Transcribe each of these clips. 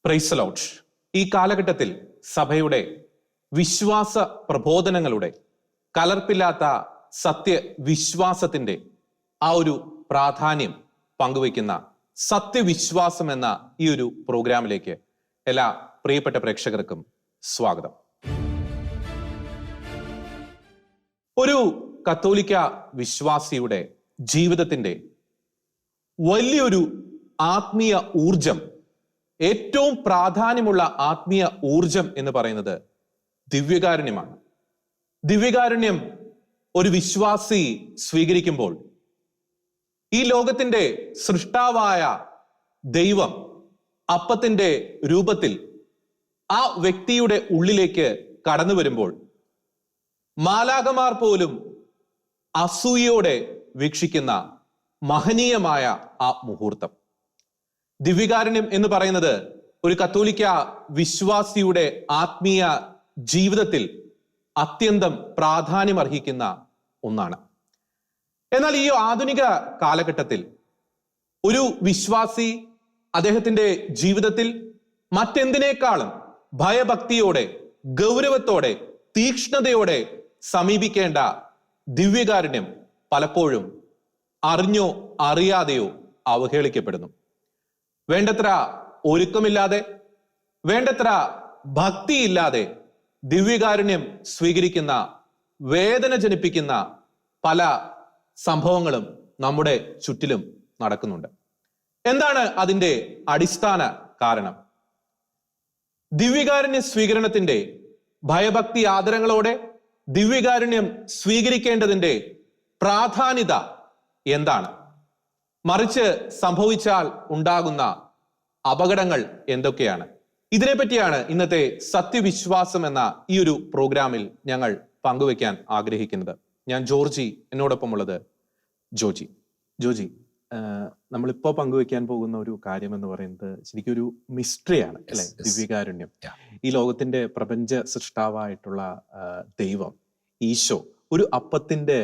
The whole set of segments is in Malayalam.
Praise the Lord. ഈ കാലഘട്ടത്തിൽ സഭയുടെ വിശ്വാസ പ്രബോധനങ്ങളുടെ കലർപ്പില്ലാത്ത സത്യവിശ്വാസത്തിന്റെ ആ ഒരു പ്രാധാന്യം പങ്കുവയ്ക്കുന്ന സത്യവിശ്വാസം എന്ന ഈ ഒരു പ്രോഗ്രാമിലേക്ക് എല്ലാ പ്രിയപ്പെട്ട പ്രേക്ഷകർക്കും സ്വാഗതം. ഒരു കത്തോലിക്ക വിശ്വാസിയുടെ ജീവിതത്തിന്റെ വലിയൊരു ആത്മീയ ഊർജം, ഏറ്റവും പ്രാധാന്യമുള്ള ആത്മീയ ഊർജം എന്ന് പറയുന്നത് ദിവ്യകാരുണ്യമാണ്. ദിവ്യകാരുണ്യം ഒരു വിശ്വാസി സ്വീകരിക്കുമ്പോൾ ഈ ലോകത്തിന്റെ സൃഷ്ടാവായ ദൈവം അപ്പത്തിന്റെ രൂപത്തിൽ ആ വ്യക്തിയുടെ ഉള്ളിലേക്ക് കടന്നു വരുമ്പോൾ മാലാഖമാർ പോലും അസൂയയോടെ വീക്ഷിക്കുന്ന മഹനീയമായ ആ മുഹൂർത്തം. ദിവ്യകാരുണ്യം എന്ന് പറയുന്നത് ഒരു കത്തോലിക്ക വിശ്വാസിയുടെ ആത്മീയ ജീവിതത്തിൽ അത്യന്തം പ്രാധാന്യമർഹിക്കുന്ന ഒന്നാണ്. എന്നാൽ ഈ ആധുനിക കാലഘട്ടത്തിൽ ഒരു വിശ്വാസി അദ്ദേഹത്തിന്റെ ജീവിതത്തിൽ മറ്റെന്തിനേക്കാളും ഭയഭക്തിയോടെ, ഗൗരവത്തോടെ, തീക്ഷ്ണതയോടെ സമീപിക്കേണ്ട ദിവ്യകാരുണ്യം പലപ്പോഴും അറിഞ്ഞോ അറിയാതെയോ അവഹേളിക്കപ്പെടുന്നു. വേണ്ടത്ര ഒരുക്കമില്ലാതെ, വേണ്ടത്ര ഭക്തിയില്ലാതെ ദിവ്യകാരുണ്യം സ്വീകരിക്കുന്ന, വേദന ജനിപ്പിക്കുന്ന പല സംഭവങ്ങളും നമ്മുടെ ചുറ്റിലും നടക്കുന്നുണ്ട്. എന്താണ് അതിന്റെ അടിസ്ഥാന കാരണം? ദിവ്യകാരുണ്യ സ്വീകരണത്തിന്റെ ഭയഭക്തി ആദരങ്ങളോടെ ദിവ്യകാരുണ്യം സ്വീകരിക്കേണ്ടതിന്റെ പ്രാധാന്യത എന്താണ്? മറിച്ച് സംഭവിച്ചാൽ ഉണ്ടാകുന്ന അപകടങ്ങൾ എന്തൊക്കെയാണ്? ഇതിനെപ്പറ്റിയാണ് ഇന്നത്തെ സത്യവിശ്വാസം എന്ന ഈ ഒരു പ്രോഗ്രാമിൽ ഞങ്ങൾ പങ്കുവെക്കാൻ ആഗ്രഹിക്കുന്നത്. ഞാൻ ജോർജി, എന്നോടൊപ്പമുള്ളത് ജോജി. ജോജി, നമ്മളിപ്പോ പങ്കുവെക്കാൻ പോകുന്ന ഒരു കാര്യം എന്ന് പറയുന്നത് ശരിക്കും ഒരു മിസ്റ്ററിയാണ്, അല്ലെ? ദിവ്യകാരുണ്യം. ഈ ലോകത്തിന്റെ പ്രപഞ്ച സൃഷ്ടാവായിട്ടുള്ള ദൈവം, ഈശോ, ഒരു അപ്പത്തിന്റെ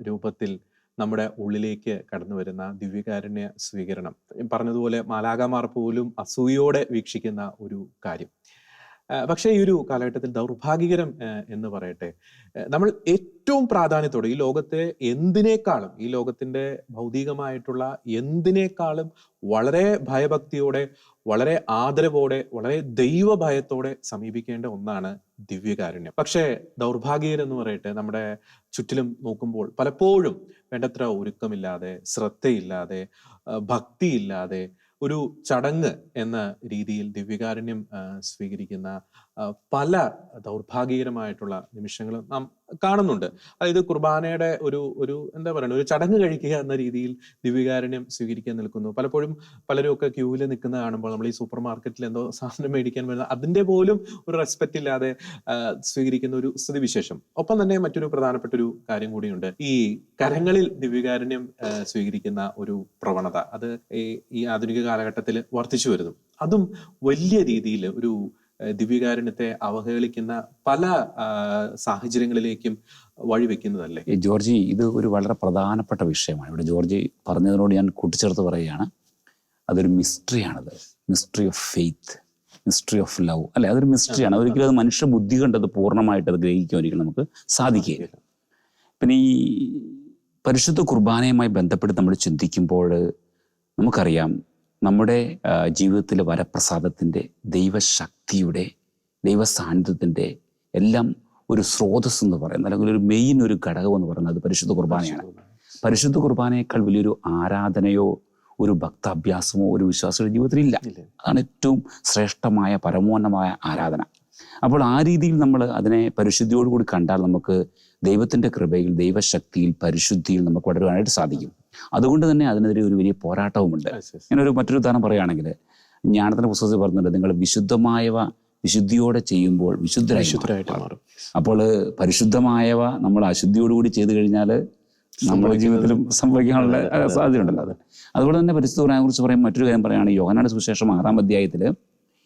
രൂപത്തിൽ നമ്മുടെ ഉള്ളിലേക്ക് കടന്നു വരുന്ന ദിവ്യകാരുണ്യ സ്വീകരണം, പറഞ്ഞതുപോലെ മാലാഖമാർ പോലും അസൂയോടെ വീക്ഷിക്കുന്ന ഒരു കാര്യം. പക്ഷേ ഈ ഒരു കാലഘട്ടത്തിൽ ദൗർഭാഗ്യകരം എന്ന് പറയട്ടെ, നമ്മൾ ഏറ്റവും പ്രാധാന്യത്തോടെ ഈ ലോകത്തെ എന്തിനേക്കാളും, ഈ ലോകത്തിന്റെ ഭൗതികമായിട്ടുള്ള എന്തിനേക്കാളും വളരെ ഭയഭക്തിയോടെ, വളരെ ആദരവോടെ, വളരെ ദൈവഭയത്തോടെ സമീപിക്കേണ്ട ഒന്നാണ് ദിവ്യകാരുണ്യം. പക്ഷേ ദൗർഭാഗ്യകരം എന്ന് പറയട്ടെ, നമ്മുടെ ചുറ്റിലും നോക്കുമ്പോൾ പലപ്പോഴും വേണ്ടത്ര ഒരുക്കമില്ലാതെ, ശ്രദ്ധയില്ലാതെ, ഭക്തിയില്ലാതെ, ഒരു ചടങ്ങ് എന്ന രീതിയിൽ ദിവ്യകാരുണ്യം സ്വീകരിക്കുന്ന പല ദൗർഭാഗ്യകരമായിട്ടുള്ള നിമിഷങ്ങളും നാം കാണുന്നുണ്ട്. അതായത് കുർബാനയുടെ ഒരു എന്താ പറയുക, ഒരു ചടങ്ങ് കഴിക്കുക എന്ന രീതിയിൽ ദിവ്യകാരുണ്യം സ്വീകരിക്കാൻ നിൽക്കുന്നു. പലപ്പോഴും പലരും ഒക്കെ ക്യൂവിൽ നിൽക്കുന്ന കാണുമ്പോൾ, നമ്മൾ ഈ സൂപ്പർ മാർക്കറ്റിൽ എന്തോ സാധനം മേടിക്കാൻ വരുന്ന അതിന്റെ പോലും ഒരു റെസ്പെക്റ്റ് ഇല്ലാതെ സ്വീകരിക്കുന്ന ഒരു സ്ഥിതിവിശേഷം. ഒപ്പം തന്നെ മറ്റൊരു പ്രധാനപ്പെട്ട ഒരു കാര്യം കൂടിയുണ്ട്, ഈ കരങ്ങളിൽ ദിവ്യകാരുണ്യം സ്വീകരിക്കുന്ന ഒരു പ്രവണത. അത് ഈ ആധുനിക കാലഘട്ടത്തിൽ വർദ്ധിച്ചു വരുന്നു. അതും വലിയ രീതിയിൽ ഒരു ദിവ്യകാരുണ്യത്തെ അവഹേളിക്കുന്ന പല സാഹചര്യങ്ങളിലേക്കും വഴിവെക്കുന്നതല്ലേ? ജോർജി, ഇത് ഒരു വളരെ പ്രധാനപ്പെട്ട വിഷയമാണ്. ഇവിടെ ജോർജി പറഞ്ഞതിനോട് ഞാൻ കൂട്ടിച്ചേർത്ത് പറയുകയാണ്, അതൊരു മിസ്റ്ററിയാണത്. Mystery of faith, mystery of love, അല്ലെ? അതൊരു മിസ്റ്ററിയാണ്. ഒരിക്കലും അത് മനുഷ്യ ബുദ്ധി കണ്ടത് പൂർണ്ണമായിട്ട് അത് ഗ്രഹിക്കാൻ ഒരിക്കലും നമുക്ക് സാധിക്കുകയില്ല. പിന്നെ ഈ പരിശുദ്ധ കുർബാനയുമായി ബന്ധപ്പെട്ട് നമ്മൾ ചിന്തിക്കുമ്പോൾ നമുക്കറിയാം, നമ്മുടെ ജീവിതത്തിലെ വരപ്രസാദത്തിൻ്റെ, ദൈവശക്തിയുടെ, ദൈവസാന്നിധ്യത്തിൻ്റെ എല്ലാം ഒരു സ്രോതസ് എന്ന് പറയുന്നത്, അല്ലെങ്കിൽ ഒരു മെയിൻ ഒരു ഘടകം എന്ന് പറയുന്നത് പരിശുദ്ധ കുർബാനയാണ്. പരിശുദ്ധ കുർബാനയേക്കാൾ വലിയൊരു ആരാധനയോ ഒരു ഭക്താഭ്യാസമോ ഒരു വിശ്വാസിയുടെ ജീവിതത്തിലില്ല. അതാണ് ഏറ്റവും ശ്രേഷ്ഠമായ, പരമോന്നതമായ ആരാധന. അപ്പോൾ ആ രീതിയിൽ നമ്മൾ അതിനെ പരിശുദ്ധിയോടുകൂടി കണ്ടാൽ നമുക്ക് ദൈവത്തിൻ്റെ കൃപയിൽ, ദൈവശക്തിയിൽ, പരിശുദ്ധിയിൽ നമുക്ക് വളരുവാനായിട്ട് സാധിക്കും. അതുകൊണ്ട് തന്നെ അതിനെതിരെ ഒരു വലിയ പോരാട്ടവുമുണ്ട്. ഞാനൊരു മറ്റൊരു ഉദാഹരണം പറയുകയാണെങ്കിൽ, ജ്ഞാനത്തിൻ്റെ പുസ്തകത്തിൽ പറഞ്ഞിട്ടുണ്ട്, നിങ്ങൾ വിശുദ്ധമായവ വിശുദ്ധിയോടെ ചെയ്യുമ്പോൾ വിശുദ്ധരായിട്ട് മാറും. അപ്പോൾ പരിശുദ്ധമായവ നമ്മൾ അശുദ്ധിയോടുകൂടി ചെയ്തു കഴിഞ്ഞാൽ നമ്മുടെ ജീവിതത്തിലും സംഭവിക്കാനുള്ള സാധ്യതയുണ്ടല്ലോ. അതുപോലെ തന്നെ പരിശുദ്ധ കുർബാനയെ കുറിച്ച് പറയുമ്പോൾ മറ്റൊരു കാര്യം പറയുകയാണ്, യോഹന്നാന്റെ സുവിശേഷം 6-ാം അധ്യായത്തിൽ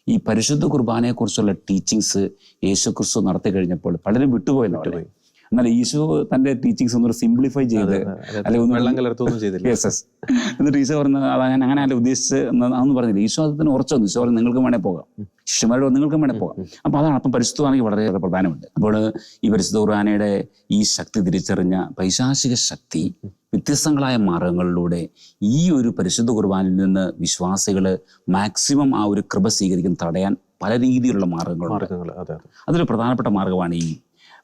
ഈ പരിശുദ്ധ കുർബാനയെക്കുറിച്ചുള്ള ടീച്ചിങ്സ് യേശുക്രിസ്തു നടത്തി കഴിഞ്ഞപ്പോൾ പലരും വിട്ടുപോയി. എന്നാൽ ഈശോ തന്റെ ടീച്ചിങ്സ് ഒന്നും സിംപ്ലിഫൈ ചെയ്ത് അല്ലെങ്കിൽ വെള്ളം കലർത്തൊന്നും ചെയ്തില്ല. എന്നിട്ട് ഈശോ പറഞ്ഞത് അതാ ഞാൻ അങ്ങനെയല്ല ഉദ്ദേശിച്ച് അതൊന്നും പറഞ്ഞില്ല. ഈശോ അതിന് ഉറച്ചു വന്നു. ഈശോ പറഞ്ഞു നിങ്ങൾക്കും വേണേ പോകാം, ശിഷ്യന്മാരോട് നിങ്ങൾക്കും വേണേ പോകാം. അപ്പൊ അതാണ്. അപ്പം പരിശുദ്ധ കുർബാനയ്ക്ക് വളരെയേറെ പ്രധാനമുണ്ട്. അപ്പോൾ ഈ പരിശുദ്ധ കുർബാനയുടെ ഈ ശക്തി തിരിച്ചറിഞ്ഞ പൈശാചിക ശക്തി വ്യത്യസ്തങ്ങളായ മാർഗങ്ങളിലൂടെ ഈ ഒരു പരിശുദ്ധ കുർബാനയിൽ നിന്ന് വിശ്വാസികൾ മാക്സിമം ആ ഒരു കൃപ സ്വീകരിക്കുന്ന തടയാൻ പല രീതിയിലുള്ള മാർഗങ്ങൾ. അതൊരു പ്രധാനപ്പെട്ട മാർഗമാണ് ഈ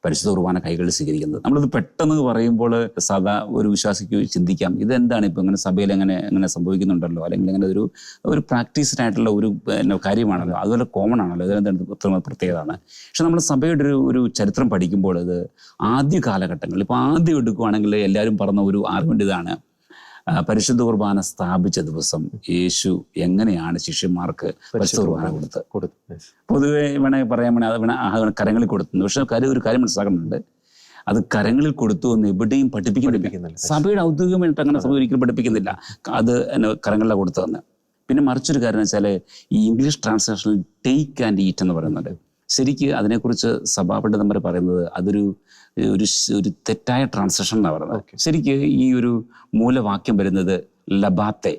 പരിശുദ്ധ കുർബാന കൈകളിൽ സ്വീകരിക്കുന്നത്. നമ്മളിത് പെട്ടെന്ന് പറയുമ്പോൾ സാധാ ഒരു വിശ്വാസിക്ക് ചിന്തിക്കാം ഇതെന്താണ് ഇപ്പം ഇങ്ങനെ സഭയിൽ എങ്ങനെ സംഭവിക്കുന്നുണ്ടല്ലോ, അല്ലെങ്കിൽ അങ്ങനെ ഒരു പ്രാക്ടീസ്ഡായിട്ടുള്ള ഒരു കാര്യമാണല്ലോ, അതുപോലെ കോമൺ ആണല്ലോ, ഇതെന്താണ് പ്രത്യേകതയാണ്. പക്ഷെ നമ്മൾ സഭയുടെ ഒരു ചരിത്രം പഠിക്കുമ്പോൾ ഇത് ആദ്യ കാലഘട്ടങ്ങളിൽ ഇപ്പോൾ ആദ്യം എടുക്കുകയാണെങ്കിൽ എല്ലാവരും പറഞ്ഞ ഒരു ആർഗ്യുമെന്റ് ഇതാണ്: പരിശുദ്ധ കുർബാന സ്ഥാപിച്ച ദിവസം യേശു എങ്ങനെയാണ് ശിഷ്യന്മാർക്ക് പരിശുദ്ധ കുർബാന കൊടുത്തത്? പൊതുവെ വേണമെങ്കിൽ പറയാൻ വേണേ അത് കരങ്ങളിൽ കൊടുത്തു. പക്ഷെ ഒരു കാര്യം മനസ്സിലാക്കുന്നുണ്ട്, അത് കരങ്ങളിൽ കൊടുത്തു എന്ന് എവിടെയും പഠിപ്പിക്കുന്നില്ല. സഭയുടെ ഔദ്യോഗികമായിട്ട് അങ്ങനെ സഭ ഒരിക്കലും പഠിപ്പിക്കുന്നില്ല അത് കരങ്ങളിലാണ് കൊടുത്തതെന്ന്. പിന്നെ മറിച്ചൊരു കാര്യം എന്ന് വെച്ചാൽ ഈ ഇംഗ്ലീഷ് ട്രാൻസ്ലേഷനിൽ ടേക്ക് ആൻഡ് ഈറ്റ് എന്ന് പറയുന്നുണ്ട്. ശരിക്ക് അതിനെക്കുറിച്ച് സഭാപണ്ഡിതന്മാർ പറയുന്നത് അതൊരു തെറ്റായ ട്രാൻസ്ലേഷൻ എന്നാണ് പറയുന്നത്. ശരിക്ക് ഈ ഒരു മൂലവാക്യം വരുന്നത് ലബാത്തെ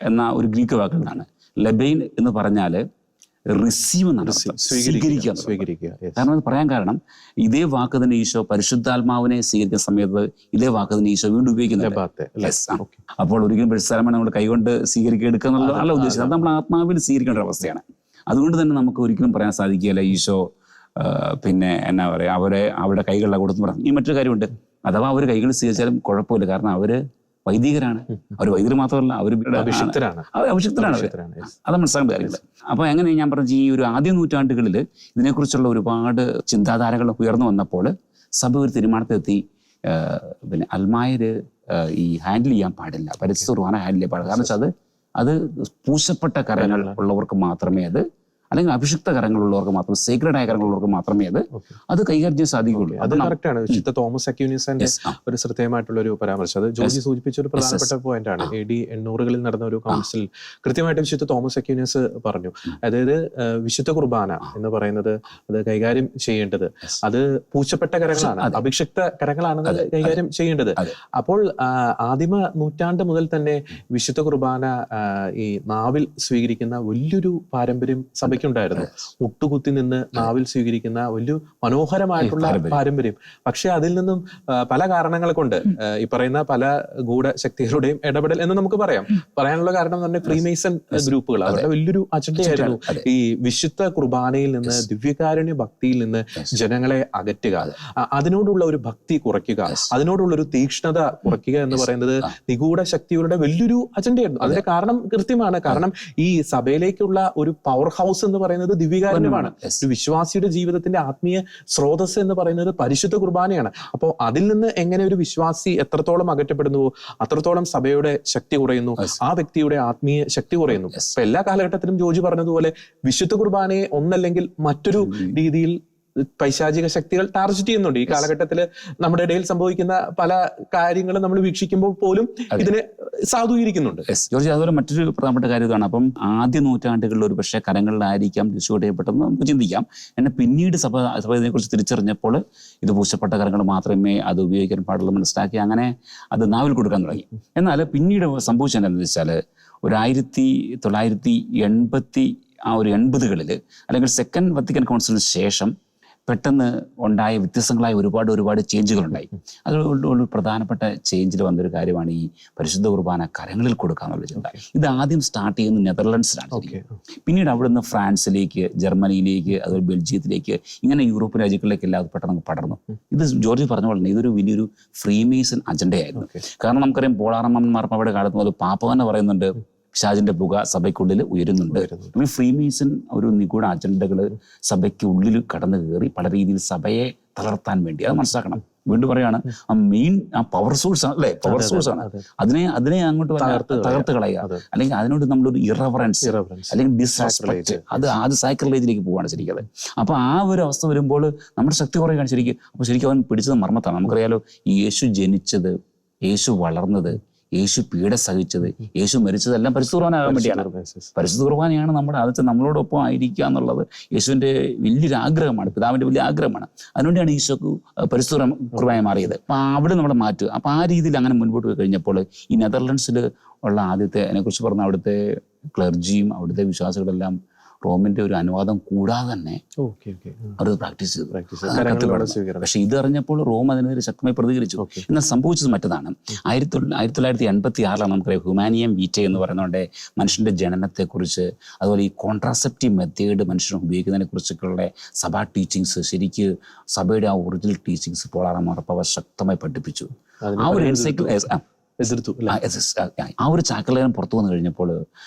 എന്ന ഒരു ഗ്രീക്ക് വാക്കിൽ നിന്നാണ്. ലബൈൻ എന്ന് പറഞ്ഞാൽ റിസീവ് എന്നാണ്, സ്വീകരിക്കുക. കാരണം അത് പറയാൻ കാരണം ഇതേ വാക്ക് തന്നെ ഈശോ പരിശുദ്ധാത്മാവിനെ സ്വീകരിക്കുന്ന സമയത്ത് ഇതേ വാക്ക് തന്നെ ഈശോ വീണ്ടും ഉപയോഗിക്കുന്നുണ്ട്. അപ്പോൾ ഒരിക്കലും പരിശുദ്ധാത്മാവിനെ നമ്മുടെ കൈകൊണ്ട് എടുക്കുക എന്നുള്ള അല്ല ഉദ്ദേശിച്ചത്, അത് നമ്മൾ ആത്മാവിൽ സ്വീകരിക്കേണ്ട ഒരു അവസ്ഥയാണ്. അതുകൊണ്ട് തന്നെ നമുക്ക് ഒരിക്കലും പറയാൻ സാധിക്കുകയില്ല ഈശോ പിന്നെ എന്നാ പറയുക അവരുടെ കൈകളിലാണ് കൊടുത്തു പറഞ്ഞു. ഈ മറ്റൊരു കാര്യമുണ്ട്, അഥവാ അവർ കൈകൾ സ്വീകരിച്ചാലും കുഴപ്പമില്ല, കാരണം അവര് വൈദികരാണ്. അവർ വൈദികർ മാത്രമല്ല, അവർ അഭിഷിക്തരാണ്. അത് മനസ്സിലാക്കേണ്ട കാര്യമില്ല. അപ്പൊ എങ്ങനെ ഞാൻ പറഞ്ഞു, ഈ ഒരു ആദ്യ നൂറ്റാണ്ടുകളിൽ ഇതിനെക്കുറിച്ചുള്ള ഒരുപാട് ചിന്താധാരകൾ ഉയർന്നു വന്നപ്പോൾ സഭ ഒരു തീരുമാനത്തിലെത്തി, പിന്നെ അൽമായര് ഈ ഹാൻഡിൽ ചെയ്യാൻ പാടില്ല, പരിശുദ്ധ കുർബാന ഹാൻഡിൽ ചെയ്യാൻ പാടില്ല. കാരണം വെച്ചാൽ അത് പൂശപ്പെട്ട കരങ്ങൾ ഉള്ളവർക്ക് മാത്രമേ അത്, അല്ലെങ്കിൽ അഭിഷിക്ത കരങ്ങളുള്ളവർക്ക് മാത്രം, സേക്രഡ് ആയ കരങ്ങളുള്ളവർക്ക് മാത്രമേ അത് കൈകാര്യം ചെയ്യാൻ സാധിക്കുകയുള്ളൂ. അത് കറക്റ്റാണ്. വിശുദ്ധ തോമസ് അക്യൂനിസിന്റെ ഒരു ശ്രദ്ധേയമായിട്ടുള്ള ഒരു പരാമർശം, അത് ജോജി സൂചിപ്പിച്ച ഒരു പ്രധാനപ്പെട്ട പോയിന്റ് ആണ്. AD 800-കളിൽ നടന്ന ഒരു കൗൺസിൽ കൃത്യമായിട്ട് വിശുദ്ധ തോമസ് അക്യൂനിസ് പറഞ്ഞു, അതായത് വിശുദ്ധ കുർബാന എന്ന് പറയുന്നത് അത് കൈകാര്യം ചെയ്യേണ്ടത് അത് പൂച്ചപ്പെട്ട കരങ്ങളാണ്, അഭിഷിക്ത കരങ്ങളാണ് കൈകാര്യം ചെയ്യേണ്ടത്. അപ്പോൾ ആദിമ നൂറ്റാണ്ട് മുതൽ തന്നെ വിശുദ്ധ കുർബാന ഈ നാവിൽ സ്വീകരിക്കുന്ന വലിയൊരു പാരമ്പര്യം സഭയ്ക്കുണ്ടായിരുന്നു. മുട്ടുകുത്തി നിന്ന് നാവിൽ സ്വീകരിക്കുന്ന വലിയ മനോഹരമായിട്ടുള്ള പാരമ്പര്യം. പക്ഷെ അതിൽ നിന്നും പല കാരണങ്ങൾ കൊണ്ട് ഈ പറയുന്ന പല ഗൂഢശക്തികളുടെയും ഇടപെടൽ എന്ന് നമുക്ക് പറയാനുള്ള കാരണം തന്നെ ഫ്രീമേസൺ ഗ്രൂപ്പുകൾ അവരുടെ വലിയൊരു അജണ്ടയായിരുന്നു ഈ വിശുദ്ധ കുർബാനയിൽ നിന്ന്, ദിവ്യകാരുണ്യ ഭക്തിയിൽ നിന്ന് ജനങ്ങളെ അകറ്റുക, അതിനോടുള്ള ഒരു ഭക്തി കുറയ്ക്കുക, അതിനോടുള്ള ഒരു തീക്ഷ്ണത കുറയ്ക്കുക എന്ന് പറയുന്നത് നിഗൂഢ ശക്തികളുടെ വലിയൊരു അജണ്ടയായിരുന്നു. അതിന്റെ കാരണം കൃത്യമാണ്. കാരണം ഈ സഭയിലേക്കുള്ള ഒരു പവർ ഹൗസ് എന്ന് പറയുന്നത് ദിവ്യകാരുണ്യമാണ്. ഒരു വിശ്വാസിയുടെ ജീവിതത്തിന്റെ ആത്മീയ സ്രോതസ് എന്ന് പറയുന്നത് പരിശുദ്ധ കുർബാനയാണ്. അപ്പോൾ അതിൽ നിന്ന് എങ്ങനെ ഒരു വിശ്വാസി എത്രത്തോളം അകറ്റപ്പെടുന്നുവോ അത്രത്തോളം സഭയുടെ ശക്തി കുറയുന്നു, ആ വ്യക്തിയുടെ ആത്മീയ ശക്തി കുറയുന്നു. അപ്പൊ എല്ലാ കാലഘട്ടത്തിലും ജോജി പറഞ്ഞതുപോലെ വിശുദ്ധ കുർബാനയെ ഒന്നല്ലെങ്കിൽ മറ്റൊരു രീതിയിൽ പൈശാചിക ശക്തികൾ ടാർഗറ്റ് ചെയ്യുന്നുണ്ട്. ഈ കാലഘട്ടത്തിൽ നമ്മുടെ ഇടയിൽ സംഭവിക്കുന്ന പല കാര്യങ്ങളും നമ്മൾ വീക്ഷിക്കുമ്പോൾ പോലും ഇതിനെ സാധൂകരിക്കുന്നുണ്ട്. ജോർജ്, അതുപോലെ മറ്റൊരു പ്രധാനപ്പെട്ട കാര്യം ഇതാണ്. അപ്പം ആദ്യ നൂറ്റാണ്ടുകളിൽ ഒരു പക്ഷേ കരങ്ങളിലായിരിക്കാം ഡിസ്ട്രിബ്യൂട്ട് ചെയ്യപ്പെട്ടെന്ന് നമുക്ക് ചിന്തിക്കാം. എന്നാൽ പിന്നീട് സഭ ഇതിനെക്കുറിച്ച് തിരിച്ചറിഞ്ഞപ്പോൾ ഇത് പൂശപ്പെട്ട കരങ്ങൾ മാത്രമേ അത് ഉപയോഗിക്കാൻ പാടുള്ളൂ മനസ്സിലാക്കി അങ്ങനെ അത് നാവിൽ കൊടുക്കാൻ തുടങ്ങി. എന്നാൽ പിന്നീട് സംഭവിച്ചതെന്ന് വെച്ചാൽ 1980 അല്ലെങ്കിൽ സെക്കൻഡ് വത്തിക്കൻ കൗൺസിലിന് ശേഷം പെട്ടെന്ന് ഉണ്ടായ വ്യത്യസ്തങ്ങളായ ഒരുപാട് ചേഞ്ചുകളുണ്ടായി. അതുകൊണ്ട് പ്രധാനപ്പെട്ട ചേഞ്ചിൽ വന്നൊരു കാര്യമാണ് ഈ പരിശുദ്ധ കുർബാന കരങ്ങളിൽ കൊടുക്കുക എന്നുള്ള ചിന്ത. ഇത് ആദ്യം സ്റ്റാർട്ട് ചെയ്യുന്നത് നെതർലൻഡ്സിലാണ്. പിന്നീട് അവിടുന്ന് ഫ്രാൻസിലേക്ക്, ജർമ്മനിയിലേക്ക്, അതുപോലെ ബെൽജിയത്തിലേക്ക്, ഇങ്ങനെ യൂറോപ്യൻ രാജ്യങ്ങളിലേക്ക് എല്ലാം പെട്ടെന്ന് പടർന്നു. ഇത് ജോർജ് പറഞ്ഞ പോലെ ഇതൊരു വലിയൊരു ഫ്രീമേസൺ അജണ്ടയായിരുന്നു. കാരണം നമുക്കറിയാം പോളാറമ്മൻ മാർപ്പാപ്പയുടെ കാലത്ത് മുതൽ പാപ്പ തന്നെ പറയുന്നുണ്ട് പിശാചിന്റെ പുക സഭയ്ക്കുള്ളിൽ ഉയരുന്നുണ്ട്. ഫ്രീമേസൺ ഒരു നിഗൂഢ അജണ്ടകൾ സഭയ്ക്കുള്ളിൽ കടന്നു കയറി പല രീതിയിൽ സഭയെ തളർത്താൻ വേണ്ടി, അത് മനസ്സിലാക്കണം. വീണ്ടും പറയാണ്, പവർ സോഴ്സ് ആണ്, അല്ലെ? പവർ സോഴ്സ് ആണ്. അതിനെ അങ്ങോട്ട് തകർത്ത് കളയുക, അല്ലെങ്കിൽ അതിനോട് നമ്മളൊരു ഇറവറൻസ് അല്ലെങ്കിൽ ഡിസ്റെസ്പെക്ട്, അത് സൈക്രലേജിലേക്ക് പോവുകയാണ് ശരിക്കും. അപ്പൊ ആ ഒരു അവസ്ഥ വരുമ്പോൾ നമ്മുടെ ശക്തി കുറയുകയാണ് ശരിക്കും. അപ്പൊ ശരിക്കും അവൻ പിടിച്ചത് മർമ്മത്താണ്. നമുക്കറിയാലോ, യേശു ജനിച്ചത്, യേശു വളർന്നത് യേശു പീഡ സഹിച്ചത്, യേശു മരിച്ചതെല്ലാം പരിശുദ്ധ കുർബാനയാകാൻ വേണ്ടിയാണ്. പരിശുദ്ധ കുർബാനയാണ് നമ്മുടെ അത് നമ്മളോടൊപ്പം ആയിരിക്കുക എന്നുള്ളത് യേശുവിൻ്റെ വലിയൊരു ആഗ്രഹമാണ്, പിതാവിൻ്റെ വലിയ ആഗ്രഹമാണ്. അതിനുവേണ്ടിയാണ് ഈശോക്ക് പരിശുദ്ധ കുർബാനയായി മാറിയത്. അപ്പം അവിടെ നമ്മളെ മാറ്റുക. അപ്പം ആ രീതിയിൽ അങ്ങനെ മുൻപോട്ട് പോയി കഴിഞ്ഞപ്പോൾ ഈ നെതർലൻഡ്സിൽ ഉള്ള ആദ്യത്തെ അതിനെക്കുറിച്ച് പറഞ്ഞ അവിടുത്തെ ക്ലർജിയും അവിടുത്തെ വിശ്വാസികളെല്ലാം റോമിന്റെ ഒരു അനുവാദം കൂടാതെ തന്നെ അവർ പ്രാക്ടീസ് ചെയ്തു. പക്ഷെ ഇത് അറിഞ്ഞപ്പോൾ റോം അതിനെതിരെ ശക്തമായി പ്രതികരിച്ചു. എന്നാൽ സംഭവിച്ചത് മറ്റതാണ്. 1986 നമുക്കറിയാം ഹ്യൂമാനിയം വീറ്റേ എന്ന് പറയുന്നതുകൊണ്ട് മനുഷ്യന്റെ ജനനത്തെക്കുറിച്ച്, അതുപോലെ ഈ കോൺട്രാസെപ്റ്റീവ് മെത്തേഡ് മനുഷ്യൻ ഉപയോഗിക്കുന്നതിനെ കുറിച്ചൊക്കെയുള്ള സഭാ ടീച്ചിങ്സ്, ശരിക്ക് സഭയുടെ ആ ഒറിജിനൽ ടീച്ചിങ്സ് പോളാറാം മാർപ്പാപ്പ ശക്തമായി പഠിപ്പിച്ചു. ആ ഒരു ആ ഒരു ചാക്രലേഖനം പുറത്തു വന്നു കഴിഞ്ഞപ്പോൾ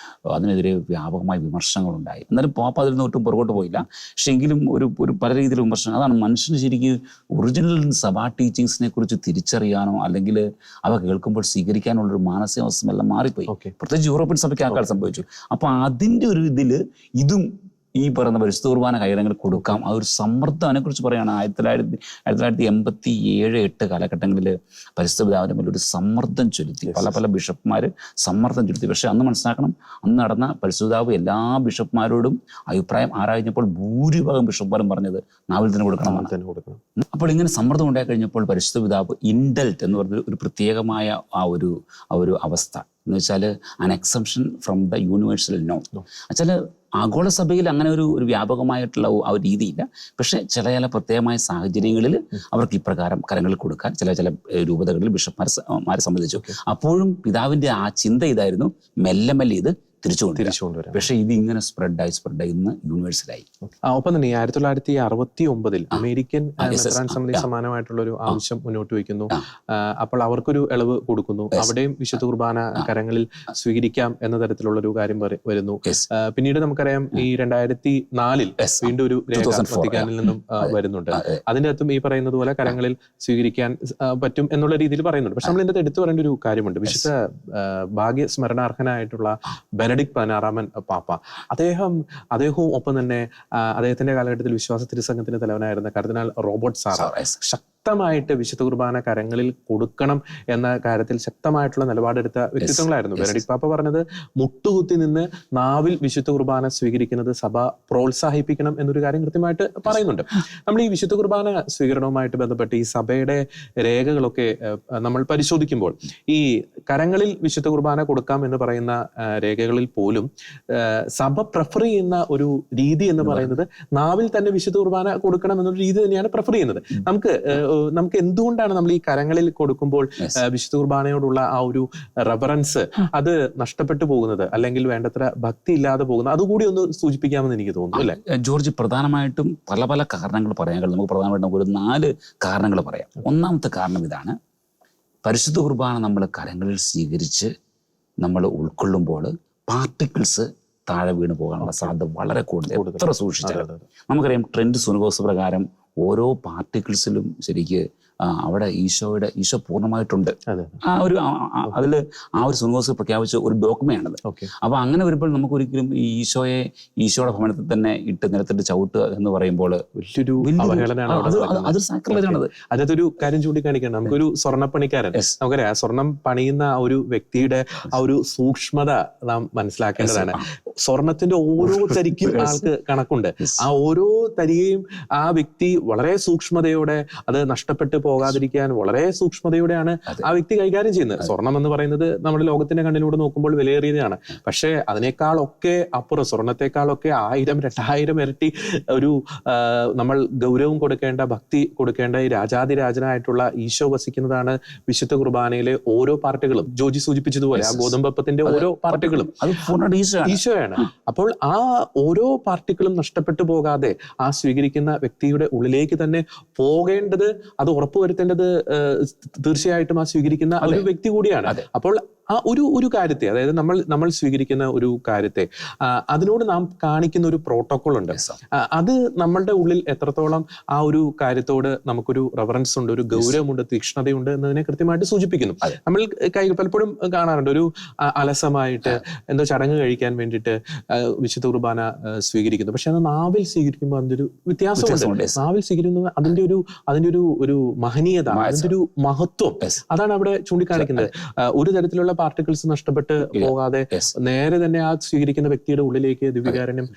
അതിനെതിരെ വ്യാപകമായ വിമർശനങ്ങളുണ്ടായി. എന്നാലും പാപ്പ അതിൽ നിന്ന് ഒട്ടും പുറകോട്ട് പോയില്ല. പക്ഷെ എങ്കിലും ഒരു പല രീതിയിൽ വിമർശനം. അതാണ് മനുഷ്യന് ശരിക്കും ഒറിജിനൽ സഭാ ടീച്ചിങ്സിനെ കുറിച്ച് തിരിച്ചറിയാനോ അല്ലെങ്കിൽ അവ കേൾക്കുമ്പോൾ സ്വീകരിക്കാനുള്ളൊരു മാനസികാവസ്ഥ എല്ലാം മാറിപ്പോയി. പ്രത്യേകിച്ച് യൂറോപ്യൻ സഭയ്ക്ക് ആൾക്കാർ സംഭവിച്ചു. അപ്പൊ അതിൻ്റെ ഒരു ഇതില് ഇതും ഈ പറയുന്ന പരിശുദ്ധ കുർബാന കൈരങ്ങൾ കൊടുക്കാം. ആ ഒരു സമ്മർദ്ദം അതിനെക്കുറിച്ച് പറയുകയാണ്. 1987-8 കാലഘട്ടങ്ങളിൽ പരിശുദ്ധ പിതാവിൻ്റെ മേൽ ഒരു സമ്മർദ്ദം ചൊലുത്തി. പല ബിഷപ്പ്മാർ സമ്മർദ്ദം ചൊലുത്തി. പക്ഷെ അന്ന് മനസ്സിലാക്കണം, അന്ന് നടന്ന പരിശുദ്ധ പിതാവ് എല്ലാ ബിഷപ്പ്മാരോടും അഭിപ്രായം ആരാഞ്ഞപ്പോൾ ഭൂരിഭാഗം ബിഷപ്പ്മാരും പറഞ്ഞത് നാവിൽ തന്നെ കൊടുക്കണം. അപ്പോൾ ഇങ്ങനെ സമ്മർദ്ദം ഉണ്ടായി കഴിഞ്ഞപ്പോൾ പരിശുദ്ധ പിതാവ് ഇൻഡൽറ്റ് എന്ന് പറഞ്ഞ ഒരു പ്രത്യേകമായ ആ ഒരു അവസ്ഥ എന്ന് വെച്ചാൽ an exemption from the universal no. വെച്ചാൽ ആഗോള സഭയിൽ അങ്ങനെ ഒരു വ്യാപകമായിട്ടുള്ള ആ ഒരു രീതിയില്ല. പക്ഷെ ചില പ്രത്യേകമായ സാഹചര്യങ്ങളിൽ അവർക്ക് ഇപ്രകാരം കരങ്ങളിൽ കൊടുക്കാൻ ചില രൂപതകളിൽ ബിഷപ്പ്മാരെ സംബന്ധിച്ചു. അപ്പോഴും പിതാവിൻ്റെ ആ ചിന്ത ഇതായിരുന്നു, മെല്ലെ ഇത് തിരിച്ചുകൊണ്ടുവരാം. പക്ഷെ ഇത് ഇങ്ങനെ സ്പ്രെഡായി ഇന്ന് യൂണിവേഴ്സലായി. ഒപ്പം തന്നെ 1969 അമേരിക്കൻ മെത്രാൻ സമിതി സമാനമായിട്ടുള്ള ഒരു ആവശ്യം മുന്നോട്ട് വയ്ക്കുന്നു. അപ്പോൾ അവർക്കൊരു ഇളവ് കൊടുക്കുന്നു. അവിടെയും വിശുദ്ധ കുർബാന കരങ്ങളിൽ സ്വീകരിക്കാം എന്ന തരത്തിലുള്ള ഒരു കാര്യം വരുന്നു. പിന്നീട് നമുക്കറിയാം ഈ 2004 വീണ്ടും ഒരു രേഖ വത്തിക്കാനിൽ നിന്നും വരുന്നുണ്ട്. അതിൻ്റെ അകത്തും ഈ പറയുന്നത് പോലെ കരങ്ങളിൽ സ്വീകരിക്കാൻ പറ്റും എന്നുള്ള രീതിയിൽ പറയുന്നുണ്ട്. പക്ഷെ നമ്മൾ ഇതിന്റെ എടുത്തു പറയേണ്ട ഒരു കാര്യമുണ്ട്. വിശുദ്ധ ഭാഗ്യസ്മരണാർഹനായിട്ടുള്ള ബെനഡിക്ട് 16 പാപ്പ, അദ്ദേഹവും ഒപ്പം തന്നെ അദ്ദേഹത്തിന്റെ കാലഘട്ടത്തിൽ വിശ്വാസ തിരുസംഘത്തിന്റെ തലവനായിരുന്ന കർദിനാൾ റോബർട്ട് സാറാ ശക്തമായിട്ട് വിശുദ്ധ കുർബാന കരങ്ങളിൽ കൊടുക്കണം എന്ന കാര്യത്തിൽ ശക്തമായിട്ടുള്ള നിലപാടെടുത്ത വ്യക്തിത്വങ്ങളായിരുന്നു. ബെനഡിക്ട് പാപ്പ പറഞ്ഞത്, മുട്ടുകുത്തി നിന്ന് നാവിൽ വിശുദ്ധ കുർബാന സ്വീകരിക്കുന്നത് സഭ പ്രോത്സാഹിപ്പിക്കണം എന്നൊരു കാര്യം കൃത്യമായിട്ട് പറയുന്നുണ്ട്. നമ്മൾ ഈ വിശുദ്ധ കുർബാന സ്വീകരണവുമായിട്ട് ബന്ധപ്പെട്ട് ഈ സഭയുടെ രേഖകളൊക്കെ നമ്മൾ പരിശോധിക്കുമ്പോൾ ഈ കരങ്ങളിൽ വിശുദ്ധ കുർബാന കൊടുക്കാം എന്ന് പറയുന്ന രേഖകളിൽ പോലും സഭ പ്രിഫർ ചെയ്യുന്ന ഒരു രീതി എന്ന് പറയുന്നത് നാവിൽ തന്നെ വിശുദ്ധ കുർബാന കൊടുക്കണം എന്നൊരു രീതി തന്നെയാണ് പ്രിഫർ ചെയ്യുന്നത്. നമുക്ക് എന്തുകൊണ്ടാണ് നമ്മൾ ഈ കരങ്ങളിൽ കൊടുക്കുമ്പോൾ വിശുദ്ധ കുർബാനയോടുള്ള ആ ഒരു റെഫറൻസ് അത് നഷ്ടപ്പെട്ടു പോകുന്നത്, അല്ലെങ്കിൽ വേണ്ടത്ര ഭക്തി ഇല്ലാതെ പോകുന്നത്? അതുകൂടി ഒന്ന് സൂചിപ്പിക്കാമെന്ന് എനിക്ക് തോന്നുന്നു, അല്ലേ ജോർജ്? പ്രധാനമായിട്ടും പല കാരണങ്ങൾ പറയാൻ കഴിയും. നമുക്ക് പ്രധാനമായിട്ടും ഒരു 4 കാരണങ്ങൾ പറയാം. ഒന്നാമത്തെ കാരണം ഇതാണ്, പരിശുദ്ധ കുർബാന നമ്മൾ കരങ്ങളിൽ സ്വീകരിച്ച് നമ്മൾ ഉൾക്കൊള്ളുമ്പോൾ പാർട്ടിക്കിൾസ് താഴെ വീണ് പോകാനുള്ള സാധ്യത വളരെ കൂടുതൽ. എത്ര സൂക്ഷിച്ചാൽ നമുക്കറിയാം, ട്രെൻഡ് സുനഗോസ് പ്രകാരം ഓരോ പാർട്ടിക്കിൾസിലും ശരിക്ക് അവിടെ ഈശോ പൂർണ്ണമായിട്ടുണ്ട്. അതിൽ ആ ഒരു സുനഗോസ് പ്രഖ്യാപിച്ച ഒരു ഡോക്മയാണത്. അപ്പൊ അങ്ങനെ വരുമ്പോൾ നമുക്ക് ഒരിക്കലും ഈ ഈശോയുടെ ഭവനത്തിൽ തന്നെ ഇട്ട് നിലത്തിട്ട് ചവിട്ടുക എന്ന് പറയുമ്പോൾ അതൊരു സാക്രിലേജാണത്. അതിനകത്തൊരു കാര്യം ചൂണ്ടിക്കാണിക്കണം. നമുക്കൊരു സ്വർണ്ണപ്പണിക്കാരൻ, നമുക്കറിയാം സ്വർണം പണിയുന്ന ആ ഒരു വ്യക്തിയുടെ ആ ഒരു സൂക്ഷ്മത നാം മനസ്സിലാക്കേണ്ടതാണ്. സ്വർണത്തിന്റെ ഓരോ തരിക്കും ആൾക്ക് കണക്കുണ്ട്. ആ ഓരോ തരികയും ആ വ്യക്തി വളരെ സൂക്ഷ്മതയോടെ, അത് നഷ്ടപ്പെട്ടു പോകാതിരിക്കാൻ വളരെ സൂക്ഷ്മതയോടെയാണ് ആ വ്യക്തി കൈകാര്യം ചെയ്യുന്നത്. സ്വർണം എന്ന് പറയുന്നത് നമ്മുടെ ലോകത്തിന്റെ കണ്ണിലൂടെ നോക്കുമ്പോൾ വിലയേറിയതാണ്. പക്ഷെ അതിനേക്കാളൊക്കെ അപ്പുറം, സ്വർണത്തെക്കാളൊക്കെ 1000-2000 ഇരട്ടി ഒരു നമ്മൾ ഗൗരവം കൊടുക്കേണ്ട, ഭക്തി കൊടുക്കേണ്ട ഈ രാജാതിരാജനായിട്ടുള്ള ഈശോ വസിക്കുന്നതാണ് വിശുദ്ധ കുർബാനയിലെ ഓരോ പാർട്ടുകളും. ജോജി സൂചിപ്പിച്ചതുപോലെ ആ ഗോതമ്പപ്പത്തിന്റെ ഓരോ പാർട്ടുകളും ഈശോയാണ്. അപ്പോൾ ആ ഓരോ പാർട്ടിക്കിളും നഷ്ടപ്പെട്ടു പോകാതെ ആ സ്വീകരിക്കുന്ന വ്യക്തിയുടെ ഉള്ളിലേക്ക് തന്നെ പോകേണ്ടത്, അത് ഉറപ്പുവരുത്തേണ്ടത് തീർച്ചയായിട്ടും ആ സ്വീകരിക്കുന്ന ഒരു വ്യക്തി കൂടിയാണ്. അപ്പോൾ ആ ഒരു കാര്യത്തെ, അതായത് നമ്മൾ സ്വീകരിക്കുന്ന ഒരു കാര്യത്തെ, അതിനോട് നാം കാണിക്കുന്ന ഒരു പ്രോട്ടോകോൾ ഉണ്ട്. അത് നമ്മളുടെ ഉള്ളിൽ എത്രത്തോളം ആ ഒരു കാര്യത്തോട് നമുക്കൊരു റെഫറൻസ് ഉണ്ട്, ഒരു ഗൗരവമുണ്ട്, തീക്ഷ്ണതയുണ്ട് എന്നതിനെ കൃത്യമായിട്ട് സൂചിപ്പിക്കുന്നു. നമ്മൾ പലപ്പോഴും കാണാറുണ്ട്, ഒരു അലസമായിട്ട് എന്തോ ചടങ്ങ് കഴിക്കാൻ വേണ്ടിയിട്ട് വിശുദ്ധ കുർബാന സ്വീകരിക്കുന്നു. പക്ഷെ അത് നാവിൽ സ്വീകരിക്കുമ്പോൾ അതിൻ്റെ ഒരു വ്യത്യാസമുണ്ട്. നാവിൽ സ്വീകരിക്കുന്നത് അതിന്റെ ഒരു മഹനീയത, അതിന്റെ ഒരു മഹത്വം, അതാണ് അവിടെ ചൂണ്ടിക്കാണിക്കുന്നത്. ഒരു തരത്തിലുള്ള പാർട്ടിക്കിൾസ് നഷ്ടപ്പെട്ട് പോകാതെ നേരെ തന്നെ ആ സ്വീകരിക്കുന്ന വ്യക്തിയുടെ ഉള്ളിലേക്ക് ദിവ്യകാരുണ്യം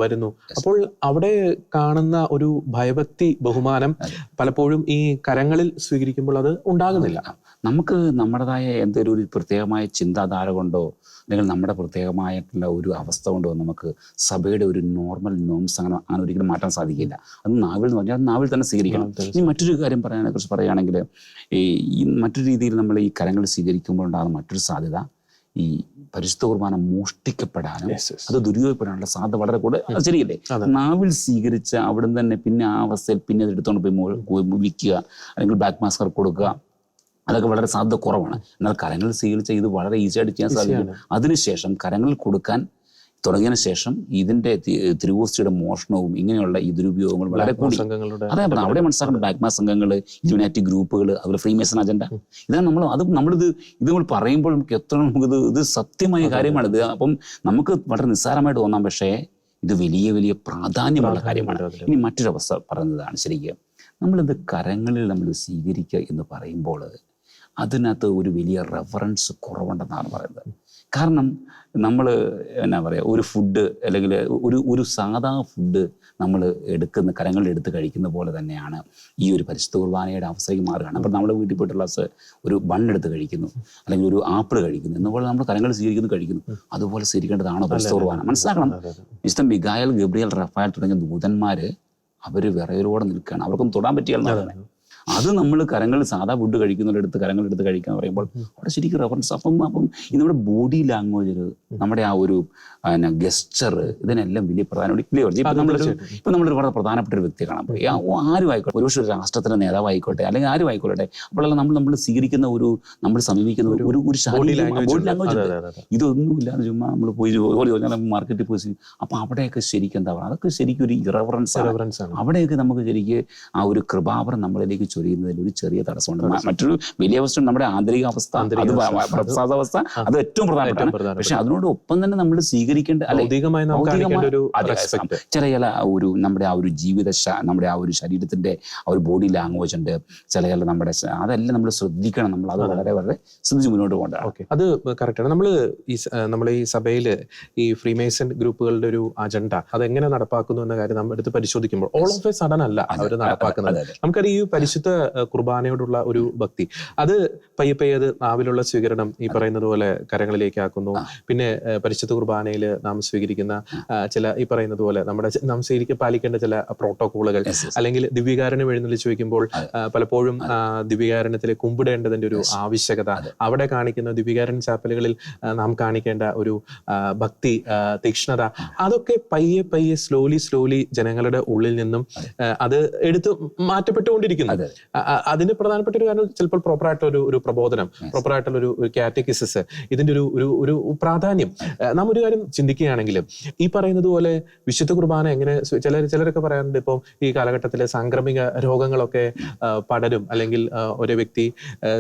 വരുന്നു. അപ്പോൾ അവിടെ കാണുന്ന ഒരു ഭയഭക്തി, ബഹുമാനം പലപ്പോഴും ഈ കരങ്ങളിൽ സ്വീകരിക്കുമ്പോൾ അത് ഉണ്ടാകുന്നില്ല. നമുക്ക് നമ്മുടേതായ എന്തൊരു പ്രത്യേകമായ ചിന്താധാര കൊണ്ടോ അല്ലെങ്കിൽ നമ്മുടെ പ്രത്യേകമായിട്ടുള്ള ഒരു അവസ്ഥ കൊണ്ടോ നമുക്ക് സഭയുടെ ഒരു നോർമൽ നോംസ് അങ്ങനെ ഒരിക്കലും മാറ്റാൻ സാധിക്കില്ല. അത് നാവിൽ എന്ന് പറഞ്ഞാൽ അത് നാവിൽ തന്നെ സ്വീകരിക്കണം. ഇനി മറ്റൊരു കാര്യം കുറിച്ച് പറയുകയാണെങ്കിൽ, ഈ മറ്റൊരു രീതിയിൽ നമ്മൾ ഈ കരങ്ങൾ സ്വീകരിക്കുമ്പോൾ ഉണ്ടാകുന്ന മറ്റൊരു സാധ്യത, ഈ പരിശുദ്ധ കുർബാന മോഷ്ടിക്കപ്പെടാനും അത് ദുരുപയോഗപ്പെടാനുള്ള സാധ്യത വളരെ കൂടുതൽ. അത് ശരിയല്ലേ? നാവിൽ സ്വീകരിച്ച അവിടെ നിന്ന് തന്നെ പിന്നെ ആ അവസ്ഥയിൽ പിന്നെ അത് എടുത്തുകൊണ്ട് പോയി വിൽക്കുക അല്ലെങ്കിൽ ബ്ലാക്ക് മാസ്കർ കൊടുക്കുക, അതൊക്കെ വളരെ സാധ്യത കുറവാണ്. എന്നാൽ കരങ്ങൾ സ്വീകരിച്ച ഇത് വളരെ ഈസിയായിട്ട് ചെയ്യാൻ സാധിക്കും. അതിനുശേഷം കരങ്ങൾ കൊടുക്കാൻ തുടങ്ങിയതിനു ശേഷം ഇതിന്റെ തിരുവോസ്തിയുടെ മോഷണവും ഇങ്ങനെയുള്ള ഈ ദുരുപയോഗങ്ങൾ വളരെ കൂടി. അതെ, അവിടെ മനസ്സിലാക്കുന്ന ബ്ലാക്ക് മാസ് സംഘങ്ങൾ, ഇലുമിനാറ്റി ഗ്രൂപ്പുകൾ, അതുപോലെ ഫ്രീമേസൺ അജണ്ട, ഇതാണ് നമ്മളിത് നമ്മൾ പറയുമ്പോൾ നമുക്ക് എത്ര ഇത് സത്യമായ കാര്യമാണിത്. അപ്പം നമുക്ക് വളരെ നിസ്സാരമായിട്ട് തോന്നാം, പക്ഷേ ഇത് വലിയ വലിയ പ്രാധാന്യമുള്ള കാര്യമാണ്. ഇനി മറ്റൊരവസ്ഥ പറയുന്നതാണ്, ശരിക്കും നമ്മളിത് കരങ്ങളിൽ നമ്മൾ സ്വീകരിക്കുക എന്ന് പറയുമ്പോൾ അതിനകത്ത് ഒരു വലിയ റെഫറൻസ് കുറവുണ്ടെന്നാണ് പറയുന്നത്. കാരണം നമ്മൾ എന്നാ പറയുക, ഒരു ഫുഡ് അല്ലെങ്കിൽ ഒരു സാധാ ഫുഡ് നമ്മൾ കരങ്ങളിൽ എടുത്ത് കഴിക്കുന്ന പോലെ തന്നെയാണ് ഈ ഒരു പരിശുദ്ധ കുർബാനയുടെ അവസ്ഥയ്ക്ക് മാറുകയാണ്. അപ്പം നമ്മുടെ വീട്ടിൽ പോയിട്ടുള്ള ഒരു ബണ്ണെടുത്ത് കഴിക്കുന്നു അല്ലെങ്കിൽ ഒരു ആപ്പിൾ കഴിക്കുന്നു എന്നപോലെ നമ്മൾ കരങ്ങൾ കഴിക്കുന്നു. അതുപോലെ സ്വീകരിക്കേണ്ടതാണോ പരിശുദ്ധ കുർബാന? മനസ്സിലാക്കണം. വിശുദ്ധ മിഖായേൽ, ഗബ്രിയേൽ, റഫായേൽ തുടങ്ങിയ ദൂതന്മാർ അവർ വിറയലോടെ നിൽക്കുകയാണ്. അവർക്കൊന്നും തൊടാൻ പറ്റിയാൽ അത് നമ്മൾ കരങ്ങൾ സാധാ ഫുഡ് കഴിക്കുന്നിടത്ത് കരങ്ങളെടുത്ത് കഴിക്കാൻ പറയുമ്പോൾ അവിടെ ശരിക്കും റെഫറൻസ്. അപ്പം നമ്മുടെ ബോഡി ലാംഗ്വേജ്, നമ്മുടെ ആ ഒരു ഗസ്റ്റർ, ഇതിനെല്ലാം വലിയ പ്രധാനപ്പെട്ട ക്ലിയർ. ഇപ്പം നമ്മളൊരു വളരെ പ്രധാനപ്പെട്ട ഒരു വ്യക്തി കാണാൻ പോയി, ആരും ആയിക്കോട്ടെ, ഒരുപക്ഷെ ഒരു രാഷ്ട്രത്തിന്റെ നേതാവായിക്കോട്ടെ അല്ലെങ്കിൽ ആരും ആയിക്കോട്ടെ, അപ്പോഴെല്ലാം നമ്മൾ സ്വീകരിക്കുന്ന നമ്മൾ സമീപിക്കുന്ന ഒരു ബോഡി ലാംഗ്വേജ് ഇതൊന്നും ഇല്ലാതെ ചുമ്മാ നമ്മൾ പോയി മാർക്കറ്റിൽ പോയി, അപ്പൊ അവിടെയൊക്കെ ശരിക്കും എന്താ പറയുക, അതൊക്കെ ശരിക്കും ഒരു ഇറവറൻസ് ആണ്. അവിടെയൊക്കെ നമുക്ക് ശരിക്കും ആ ഒരു കൃപാവരം നമ്മളിലേക്ക് ചൊരിയുന്നതിൽ ഒരു ചെറിയ തടസ്സമുണ്ട്. മറ്റൊരു വലിയ അവസ്ഥ നമ്മുടെ ആന്തരിക അവസ്ഥ, പ്രസാദാവസ്ഥ, അത് ഏറ്റവും പ്രധാനപ്പെട്ട. പക്ഷെ അതിനോടൊപ്പം തന്നെ നമ്മൾ സ്വീകരിക്കേണ്ട ചില ഒരു നമ്മുടെ ആ ഒരു നമ്മുടെ ആ ഒരു ശരീരത്തിന്റെ ആ ഒരു ബോഡി ലാംഗ്വേജ് ഉണ്ട്, ചില നമ്മുടെ അതെല്ലാം നമ്മൾ ശ്രദ്ധിക്കണം. നമ്മൾ അത് വളരെ വളരെ ശ്രദ്ധിച്ച് മുന്നോട്ട് പോകേണ്ടതാണ്. അത് കറക്റ്റാണ്. നമ്മൾ ഈ സഭയില് ഈ ഫ്രീമേസൺ ഗ്രൂപ്പുകളുടെ ഒരു അജണ്ട അതെങ്ങനെ നടപ്പാക്കുന്നു എന്ന കാര്യം നമ്മൾ എടുത്ത് പരിശോധിക്കുമ്പോൾ ഓൾ ഓഫ് എ സഡൻ അല്ല അവർ നടപ്പാക്കുന്നത്. നമുക്കറിയാം ഈ പരിശുദ്ധ കുർബാനയോടുള്ള ഒരു ഭക്തി, അത് പയ്യെ അത് നാവിലുള്ള സ്വീകരണം ഈ പറയുന്നത് പോലെ കരങ്ങളിലേക്ക് ആക്കുന്നു. പിന്നെ പരിശുദ്ധ കുർബാനയിൽ നാം സ്വീകരിക്കുന്ന ചില ഈ പറയുന്നത് പോലെ നാം പാലിക്കേണ്ട ചില പ്രോട്ടോകോളുകൾ, അല്ലെങ്കിൽ ദിവ്യകാരുണ്യം എഴുന്നള്ളിച്ച് വയ്ക്കുമ്പോൾ പലപ്പോഴും ദിവ്യകാരുണ്യത്തിൽ കുമ്പിടേണ്ടതിന്റെ ഒരു ആവശ്യകത, അവിടെ കാണിക്കുന്ന ദിവ്യകാരുണ്യ ചാപ്പലുകളിൽ നാം കാണിക്കേണ്ട ഒരു ഭക്തി, തീക്ഷ്ണത, അതൊക്കെ പയ്യെ സ്ലോലി ജനങ്ങളുടെ ഉള്ളിൽ നിന്നും അത് എടുത്ത് മാറ്റപ്പെട്ടുകൊണ്ടിരിക്കുന്നു. അതിന് പ്രധാനപ്പെട്ട ഒരു കാരണം ചിലപ്പോൾ പ്രോപ്പറായിട്ടുള്ള ഒരു പ്രബോധനം, പ്രോപ്പറായിട്ടുള്ള ഒരു കാറ്റക്കിസിസ്, ഇതിന്റെ ഒരു പ്രാധാന്യം. നാം ഒരു കാര്യം ചിന്തിക്കുകയാണെങ്കിൽ ഈ പറയുന്നത് പോലെ വിശുദ്ധ കുർബാന എങ്ങനെ ചിലരൊക്കെ പറയാറുണ്ട്, ഇപ്പം ഈ കാലഘട്ടത്തിലെ സാംക്രമിക രോഗങ്ങളൊക്കെ പടരും, അല്ലെങ്കിൽ ഒരേ വ്യക്തി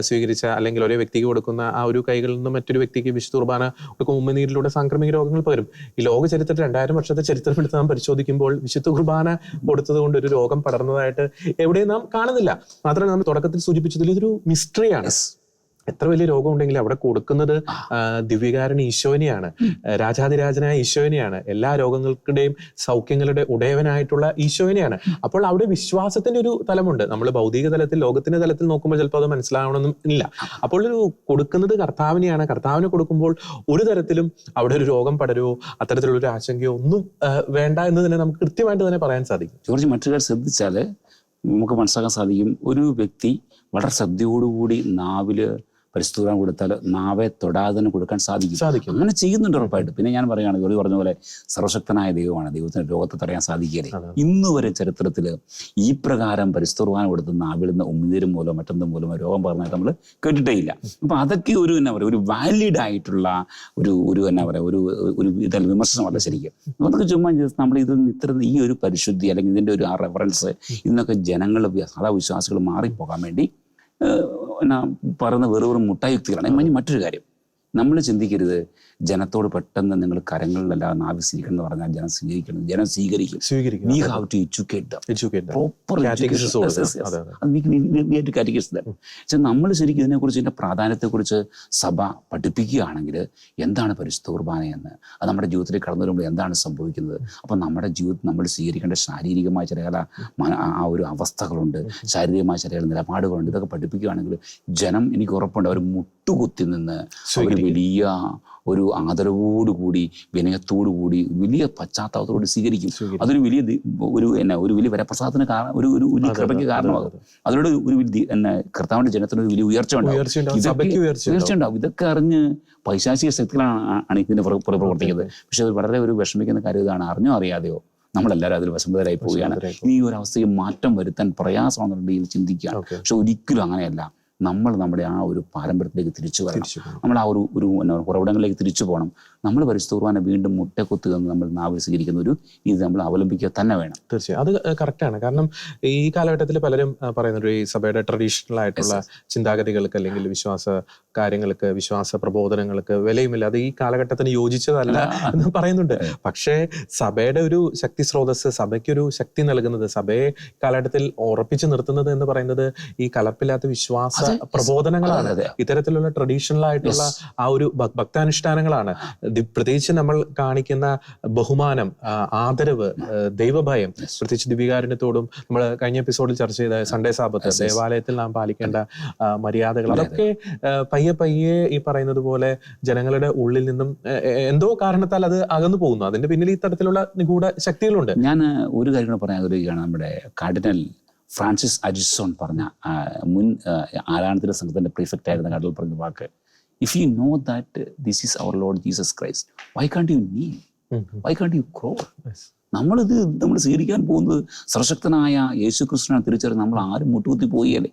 സ്വീകരിച്ച അല്ലെങ്കിൽ ഒരേ വ്യക്തിക്ക് കൊടുക്കുന്ന ആ ഒരു കൈകളിൽ നിന്ന് മറ്റൊരു വ്യക്തിക്ക് വിശുദ്ധ കുർബാന കൊടുക്കുന്ന ഉമ്മനീരിലൂടെ സാംക്രമിക രോഗങ്ങൾ പകരും. ഈ ലോക ചരിത്രത്തിൽ 2000 വർഷത്തെ ചരിത്രമെടുത്ത് നാം പരിശോധിക്കുമ്പോൾ വിശുദ്ധ കുർബാന കൊടുത്തത് കൊണ്ട് ഒരു രോഗം പടർന്നതായിട്ട് എവിടെയും നാം കാണുന്നില്ല. മാത്രമല്ല നമ്മൾ തുടക്കത്തിൽ സൂചിപ്പിച്ചതിൽ ഇതൊരു മിസ്റ്ററിയാണ്. എത്ര വലിയ രോഗം ഉണ്ടെങ്കിലും അവിടെ കൊടുക്കുന്നത് ദിവ്യകാരുണ്യ ഈശോനെയാണ്, രാജാതിരാജനായ ഈശോനെയാണ്, എല്ലാ രോഗങ്ങളുടെയും സൗഖ്യങ്ങളുടെ ഉടയവനായിട്ടുള്ള ഈശോനെയാണ്. അപ്പോൾ അവിടെ വിശ്വാസത്തിന്റെ ഒരു തലമുണ്ട്. നമ്മൾ ഭൗതിക തലത്തിൽ, ലോകത്തിന്റെ തലത്തിൽ നോക്കുമ്പോൾ ചിലപ്പോൾ അത് മനസ്സിലാവണമെന്നും ഇല്ല. അപ്പോൾ ഒരു കൊടുക്കുന്നത് കർത്താവിനെയാണ്. കർത്താവിന് കൊടുക്കുമ്പോൾ ഒരു തരത്തിലും അവിടെ ഒരു രോഗം പടരുവോ അത്തരത്തിലുള്ള ഒരു ആശങ്കയോ ഒന്നും വേണ്ട എന്ന് തന്നെ നമുക്ക് കൃത്യമായിട്ട് തന്നെ പറയാൻ സാധിക്കും. ജോർജ്, മറ്റൊരു കാര്യം ശ്രദ്ധിച്ചാല് നമുക്ക് മനസ്സിലാക്കാൻ സാധിക്കും, ഒരു വ്യക്തി വളരെ ശ്രദ്ധയോടുകൂടി നാവില് പരിശുദ്ധ കുർബാന കൊടുത്താൽ നാവെ തൊടാതെ തന്നെ കൊടുക്കാൻ സാധിക്കും. അങ്ങനെ ചെയ്യുന്നുണ്ട് ഉറപ്പായിട്ട്. പിന്നെ ഞാൻ പറയുകയാണ്, ജോലി പറഞ്ഞ പോലെ സർവശക്തനായ ദൈവമാണ്, ദൈവത്തിന് രോഗത്തെ തടയാൻ സാധിക്കുകയില്ലേ. ഇന്ന് വരെ ചരിത്രത്തിൽ ഈ പ്രകാരം പരിശുദ്ധ കുർബാന കൊടുത്ത് നാവിൽ നിന്ന് ഉമിനീരും മൂലം മറ്റൊന്നും മൂലം രോഗം പറഞ്ഞാൽ നമ്മൾ കേട്ടിട്ടേ ഇല്ല. അപ്പൊ അതൊക്കെ ഒരു ഒരു വാലിഡ് ആയിട്ടുള്ള ഒരു ഇതല്ല, വിമർശനമല്ല ശരിക്കും. അതൊക്കെ ചുമ്മാ നമ്മൾ ഇത്ര ഈ ഒരു പരിശുദ്ധി അല്ലെങ്കിൽ ഇതിന്റെ ഒരു ആ റെഫറൻസ് ഇതിനൊക്കെ ജനങ്ങൾ സാധാ വിശ്വാസികൾ മാറിപ്പോകാൻ വേണ്ടി പറയുന്ന വെറും മുട്ടായുക്തികളാണ്. ഇനി മറ്റൊരു കാര്യം, നമ്മൾ ചിന്തിക്കരുത് ജനത്തോട് പെട്ടെന്ന് നിങ്ങൾ കരങ്ങളിലല്ലാതെ നാവിൽ സ്വീകരിക്കണം എന്ന് പറഞ്ഞാൽ ജനം സ്വീകരിക്കണം. ജനം സ്വീകരിക്കും. We have to educate them. Proper education. നമ്മൾ ശരിക്കും ഇതിനെക്കുറിച്ച് ഇതിന്റെ പ്രാധാന്യത്തെക്കുറിച്ച് സഭ പഠിപ്പിക്കുകയാണെങ്കിൽ എന്താണ് പരിശുദ്ധ കുർബാനയെന്ന്, അത് നമ്മുടെ ജീവിതത്തിൽ കടന്നു വരുമ്പോൾ എന്താണ് സംഭവിക്കുന്നത്, അപ്പം നമ്മുടെ ജീവിതത്തിൽ നമ്മൾ സ്വീകരിക്കേണ്ട ശാരീരികമായ ചില ആ ഒരു അവസ്ഥകളുണ്ട്, ശാരീരികമായ ചില നിലപാടുകളുണ്ട്. ഇതൊക്കെ പഠിപ്പിക്കുകയാണെങ്കിൽ ജനം, എനിക്ക് ഉറപ്പുണ്ട്, അവർ മുട്ടുകുത്തി നിന്ന് അവർ വലിയ ഒരു ആദരവോടുകൂടി വിനയത്തോടുകൂടി വലിയ പശ്ചാത്തലത്തോട് സ്വീകരിക്കും. അതൊരു വലിയ ഒരു വലിയ വരപ്രസാദത്തിന് ഒരു വലിയ കൃപയ്ക്ക് കാരണമാകും. അതിലൂടെ ഒരു കർത്താവിന്റെ ജനത്തിന് ഒരു വലിയ ഉയർച്ച ഉണ്ടാവും. ഇതൊക്കെ അറിഞ്ഞ് പൈശാചിക ശക്തികളാണ് ഇതിന്റെ പ്രവർത്തിക്കുന്നത്. പക്ഷെ അത് വളരെ ഒരു വിഷമിക്കുന്ന കാര്യം ഇതാണ്, അറിഞ്ഞോ അറിയാതെയോ നമ്മളെല്ലാവരും അതിൽ വശംവദരായി പോവുകയാണ്. ഈ ഒരു അവസ്ഥയിൽ മാറ്റം വരുത്താൻ പ്രയാസമാണെന്നുള്ള രീതിയിൽ ചിന്തിക്കുക. പക്ഷെ ഒരിക്കലും അങ്ങനെയല്ല. നമ്മൾ നമ്മുടെ ആ ഒരു പാരമ്പര്യത്തിലേക്ക് തിരിച്ചു വരണം. നമ്മൾ ആ ഒരു ഉറവിടങ്ങളിലേക്ക് തിരിച്ചു പോകണം. നമ്മൾ പരിശുദ്ധ കുർബാന വീണ്ടും മുട്ടക്കുത്ത് എന്ന് നമ്മൾ നാവിൽ സ്വീകരിക്കുന്ന ഒരു ഇത് നമ്മൾ അവലംബിക്കുക തന്നെ വേണം. തീർച്ചയായും അത് കറക്റ്റാണ്. കാരണം ഈ കാലഘട്ടത്തിൽ പലരും പറയുന്നുണ്ട് ഈ സഭയുടെ ട്രഡീഷണൽ ആയിട്ടുള്ള ചിന്താഗതികൾക്ക് അല്ലെങ്കിൽ വിശ്വാസ കാര്യങ്ങൾക്ക്, വിശ്വാസ പ്രബോധനങ്ങൾക്ക് വിലയുമില്ല, അത് ഈ കാലഘട്ടത്തിന് യോജിച്ചതല്ല എന്ന് പറയുന്നുണ്ട്. പക്ഷേ സഭയുടെ ഒരു ശക്തി സ്രോതസ്, സഭയ്ക്കൊരു ശക്തി നൽകുന്നത്, സഭയെ കാലഘട്ടത്തിൽ ഉറപ്പിച്ചു നിർത്തുന്നത് എന്ന് പറയുന്നത് ഈ കലർപ്പില്ലാത്ത വിശ്വാസ പ്രബോധനങ്ങളാണ്. ഇത്തരത്തിലുള്ള ട്രഡീഷണൽ ആയിട്ടുള്ള ആ ഒരു ഭക്താനുഷ്ഠാനങ്ങളാണ്. പ്രത്യേകിച്ച് നമ്മൾ കാണിക്കുന്ന ബഹുമാനം, ആദരവ്, ദൈവഭയം, പ്രത്യേകിച്ച് ദിവ്യകാരുണ്യത്തോടും നമ്മൾ കഴിഞ്ഞ എപ്പിസോഡിൽ ചർച്ച ചെയ്ത സൺഡേ സാബത്ത്, ദേവാലയത്തിൽ നാം പാലിക്കേണ്ട മര്യാദകൾ, അതൊക്കെ പയ്യെ ഈ പറയുന്നത് പോലെ ജനങ്ങളുടെ ഉള്ളിൽ നിന്നും എന്തോ കാരണത്താൽ അത് അകന്നു പോകുന്നു. അതിന്റെ പിന്നിൽ ഈ തരത്തിലുള്ള നിഗൂഢ ശക്തികളുണ്ട്. ഞാൻ ഒരു കാര്യം കൂടെ പറയാൻ ആഗ്രഹിക്കുകയാണ്. നമ്മുടെ കാർഡിനൽ ഫ്രാൻസിസ് അജിസോൺ പറഞ്ഞ മുൻ ആരാധന സംഘത്തിന്റെ പ്രീഫെക്റ്റ് ആയിരുന്ന കാർഡിനൽ പറഞ്ഞ വാക്ക്, if you know that this is our Lord Jesus Christ, why can't you kneel, why can't you crow? നമ്മൾ സ്വീകരിക്കാൻ പോകുന്നത് സർവശക്തനായ യേശു ക്രിസ്തുവിനെ തിരിച്ചറിഞ്ഞ് നമ്മൾ ആരും മുട്ടുകുത്തി പോയല്ലേ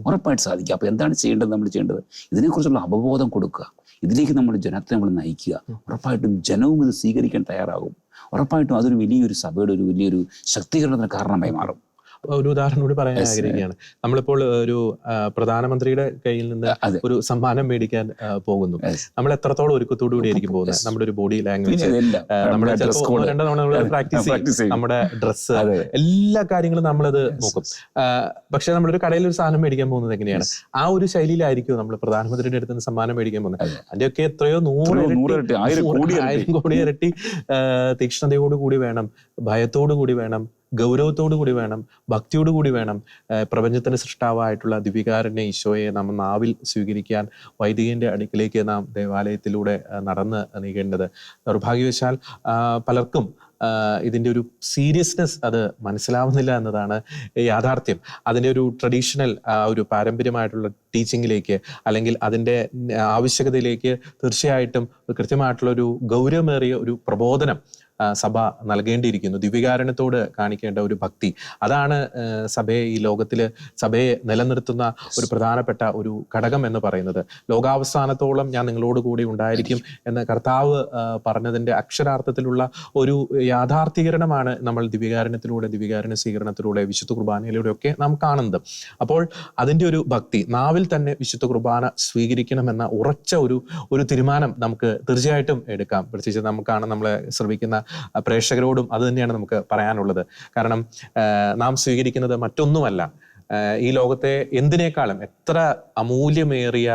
ഉറപ്പായിട്ട് സാധിക്കുക. അപ്പൊ എന്താണ് ചെയ്യേണ്ടത്? നമ്മൾ ചെയ്യേണ്ടത് ഇതിനെക്കുറിച്ചുള്ള അവബോധം കൊടുക്കുക, ഇതിലേക്ക് നമ്മൾ ജനത്തെ നമ്മൾ നയിക്കുക. ഉറപ്പായിട്ടും ജനവും ഇത് സ്വീകരിക്കാൻ തയ്യാറാകും. ഉറപ്പായിട്ടും അതൊരു വലിയൊരു സഭയുടെ ഒരു വലിയൊരു ശക്തീകരണത്തിന് കാരണമായി മാറും. ഒരു ഉദാഹരണം കൂടി പറയാൻ ആഗ്രഹിക്കുകയാണ്. നമ്മളിപ്പോൾ ഒരു പ്രധാനമന്ത്രിയുടെ കയ്യിൽ നിന്ന് ഒരു സമ്മാനം മേടിക്കാൻ പോകുന്നു. നമ്മൾ എത്രത്തോളം ഒരുക്കത്തോടു കൂടി ആയിരിക്കും പോകുന്നത്? നമ്മുടെ ഒരു ബോഡി ലാംഗ്വേജ്, നമ്മുടെ പ്രാക്ടീസ് ചെയ്യും, നമ്മുടെ ഡ്രസ്സ്, എല്ലാ കാര്യങ്ങളും നമ്മളത് നോക്കും. പക്ഷെ നമ്മളൊരു കടയിൽ ഒരു സാധനം മേടിക്കാൻ പോകുന്നത് എങ്ങനെയാണ്? ആ ഒരു ശൈലിയിലായിരിക്കും നമ്മൾ പ്രധാനമന്ത്രിയുടെ അടുത്ത് നിന്ന് സമ്മാനം മേടിക്കാൻ പോകുന്നത്. അതിന്റെയൊക്കെ എത്രയോ 100 കോടി ഇരട്ടി തീക്ഷ്ണതയോടുകൂടി വേണം, ഭയത്തോടു കൂടി വേണം, ഗൗരവത്തോടു കൂടി വേണം, ഭക്തിയോടു കൂടി വേണം പ്രപഞ്ചത്തിന്റെ സൃഷ്ടാവായിട്ടുള്ള ദിവ്യകാരുണ്യ ഈശോയെ നാം നാവിൽ സ്വീകരിക്കാൻ വൈദികന്റെ അടുക്കിലേക്ക് നാം ദേവാലയത്തിലൂടെ നടന്ന് നീങ്ങേണ്ടത്. ദൗർഭാഗ്യവശാൽ പലർക്കും ഇതിൻ്റെ ഒരു സീരിയസ്നെസ് അത് മനസ്സിലാവുന്നില്ല എന്നതാണ് യാഥാർത്ഥ്യം. അതിൻ്റെ ഒരു ട്രഡീഷണൽ ഒരു പാരമ്പര്യമായിട്ടുള്ള ടീച്ചിങ്ങിലേക്ക് അല്ലെങ്കിൽ അതിൻ്റെ ആവശ്യകതയിലേക്ക് തീർച്ചയായിട്ടും കൃത്യമായിട്ടുള്ള ഒരു ഗൗരവമേറിയ ഒരു പ്രബോധനം സഭ നൽകേണ്ടിയിരിക്കുന്നു. ദിവ്യകാരുണ്യത്തോട് കാണിക്കേണ്ട ഒരു ഭക്തി, അതാണ് സഭയെ ഈ ലോകത്തില് സഭയെ നിലനിർത്തുന്ന ഒരു പ്രധാനപ്പെട്ട ഒരു ഘടകം എന്ന് പറയുന്നത്. ലോകാവസാനത്തോളം ഞാൻ നിങ്ങളോട് കൂടി ഉണ്ടായിരിക്കും എന്ന് കർത്താവ് പറഞ്ഞതിൻ്റെ അക്ഷരാർത്ഥത്തിലുള്ള ഒരു യാഥാർത്ഥീകരണമാണ് നമ്മൾ ദിവ്യകാരുണ്യ സ്വീകരണത്തിലൂടെ, വിശുദ്ധ കുർബാനയിലൂടെ ഒക്കെ നാം കാണുന്നത്. അപ്പോൾ അതിൻ്റെ ഒരു ഭക്തി, നാവിൽ തന്നെ വിശുദ്ധ കുർബാന സ്വീകരിക്കണമെന്ന ഉറച്ച ഒരു തീരുമാനം നമുക്ക് തീർച്ചയായിട്ടും എടുക്കാം. പ്രത്യേകിച്ച് നമുക്കാണ് നമ്മളെ ശ്രമിക്കുന്ന പ്രേക്ഷകരോടും അത് തന്നെയാണ് നമുക്ക് പറയാനുള്ളത്. കാരണം നാം സ്വീകരിക്കുന്നത് മറ്റൊന്നുമല്ല, ഈ ലോകത്തെ എന്തിനേക്കാളും എത്ര അമൂല്യമേറിയ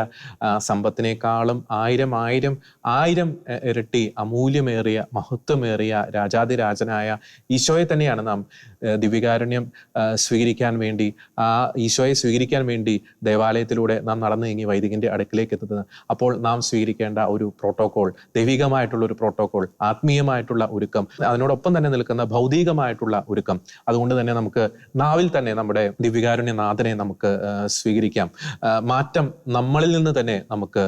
സമ്പത്തിനേക്കാളും ആയിരം ഇരട്ടി അമൂല്യമേറിയ മഹത്വമേറിയ രാജാതിരാജനായ ഈശോയെ തന്നെയാണ് നാം ദിവ്യകാരുണ്യം സ്വീകരിക്കാൻ വേണ്ടി, ആ ഈശോയെ സ്വീകരിക്കാൻ വേണ്ടി ദേവാലയത്തിലൂടെ നാം നടന്നു നീങ്ങി വൈദികന്റെ അടുക്കിലേക്ക് എത്തുന്നത്. അപ്പോൾ നാം സ്വീകരിക്കേണ്ട ഒരു പ്രോട്ടോകോൾ, ദൈവികമായിട്ടുള്ള ഒരു പ്രോട്ടോകോൾ, ആത്മീയമായിട്ടുള്ള ഒരുക്കം, അതിനോടൊപ്പം തന്നെ നിൽക്കുന്ന ഭൗതികമായിട്ടുള്ള ഒരുക്കം. അതുകൊണ്ട് തന്നെ നമുക്ക് നാവിൽ തന്നെ നമ്മുടെ ദിവ്യകാരുണ്യ നാഥനെ നമുക്ക് സ്വീകരിക്കാം. മാറ്റം നമ്മളിൽ നിന്ന് തന്നെ നമുക്ക്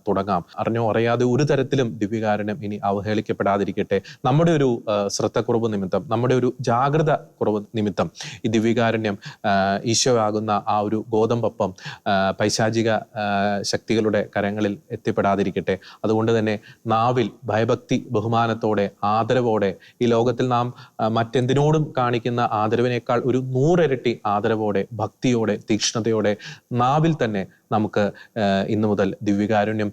തുടങ്ങാം. അറിഞ്ഞോ അറിയാതെ ഒരു തരത്തിലും ദിവ്യകാരുണ്യം ഇനി അവഹേളിക്കപ്പെടാതിരിക്കട്ടെ. നമ്മുടെ ഒരു ശ്രദ്ധക്കുറവ് നിമിത്തം, നമ്മുടെ ഒരു ജാഗ്രത കുറവ് നിമിത്തം ഈ ദിവ്യകാരുണ്യം ഈശോയാകുന്ന ആ ഒരു ഗോതമ്പപ്പം പൈശാചിക ശക്തികളുടെ കരങ്ങളിൽ എത്തിപ്പെടാതിരിക്കട്ടെ. അതുകൊണ്ട് തന്നെ നാവിൽ ഭയഭക്തി ബഹുമാനത്തോടെ ആദരവോടെ, ഈ ലോകത്തിൽ നാം മറ്റെന്തിനോടും കാണിക്കുന്ന ആദരവിനേക്കാൾ ഒരു 100 ഇരട്ടി ആദരവോടെ ഭക്തിയോടെ തീക്ഷ്ണതയോടെ നാവിൽ തന്നെ നമുക്ക് ഇന്നു മുതൽ ദിവ്യകാരുണ്യം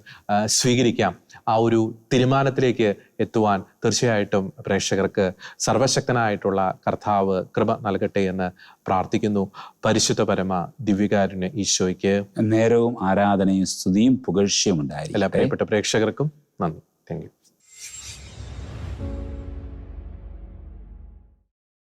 സ്വീകരിക്കാം. ആ ഒരു തീരുമാനത്തിലേക്ക് എത്തുവാൻ തീർച്ചയായിട്ടും പ്രേക്ഷകർക്ക് സർവശക്തനായിട്ടുള്ള കർത്താവ് കൃപ നൽകട്ടെ എന്ന് പ്രാർത്ഥിക്കുന്നു. പരിശുദ്ധ പരമ ദിവ്യകാരുണ്യ ഈശോയ്ക്ക് നേരവും ആരാധനയും സ്തുതിയും പുകഴ്ചയും ഉണ്ടായിരിക്കും. എല്ലാ പ്രിയപ്പെട്ട പ്രേക്ഷകർക്കും നന്ദി. Thank you.